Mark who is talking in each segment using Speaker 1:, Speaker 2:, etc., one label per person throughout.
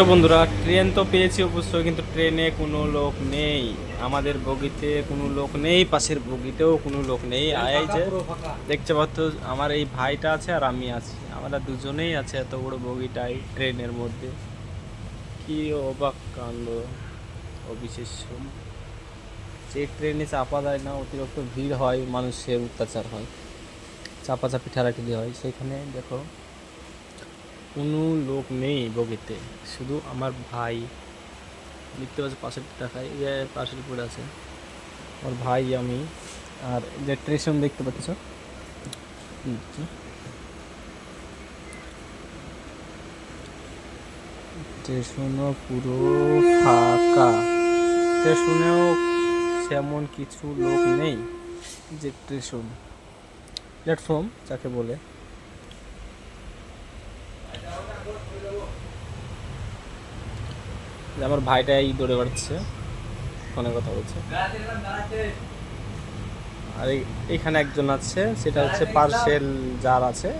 Speaker 1: তো বন্ধুরা, ট্রেন তো পেয়েছি অবশ্যই, কিন্তু ট্রেনে কোনো লোক নেই। আমাদের বগিতে কোনো লোক নেই, পাশের বগিতেও কোনো লোক নেই। এই যে দেখতে পাচ্ছ, আমার এই ভাইটা আছে আর আমি আছি, আমরা দুজনেই আছে এত বড় বগিটাই ট্রেনের মধ্যে। কি অবাক কাণ্ড, অবিশ্বাস্য। যে ট্রেনে চাপা যায় না, অতিরিক্ত ভিড় হয়, মানুষের অত্যাচার হয়, চাপাচাপি ঠেলাঠেলি হয়, সেখানে দেখো কোনো লোক নেই বগিতে, শুধু আমার ভাই। দেখতে পাচ্ছি পাশের দেখায়, যে পাশের পড়ে আছে আমার ভাই, আমি আর যে স্টেশন দেখতে পাচ্ছ, স্টেশনও পুরো ফাঁকা। স্টেশনেও তেমন কিছু লোক নেই। যে স্টেশন, প্ল্যাটফর্ম যাকে বলে, যে আমার ভাইটাই দৌড়ে বেড়াচ্ছে, ফোনে কথা বলছে। আর এইখানে একজন আছে, সেটা হচ্ছে পার্সেল যার আছে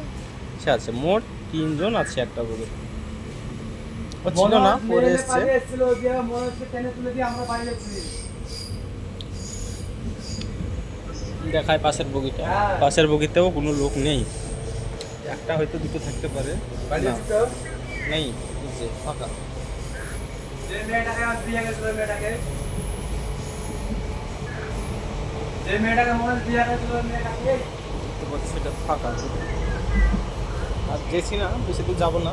Speaker 1: সে আছে। মোট তিনজন আছে একটা বলে, ও ছিল না, পরে এসছে। দেখায় পাশের বগিটা, পাশের বগিতেও কোনো লোক নেই। একটা হয়তো দুটো থাকতে পারে, না, নেই, এই যে ফাঁকা। দেখতে পাচ্ছি এটা ফাঁকা। আর যেছি না, বেশি দূর যাবো না।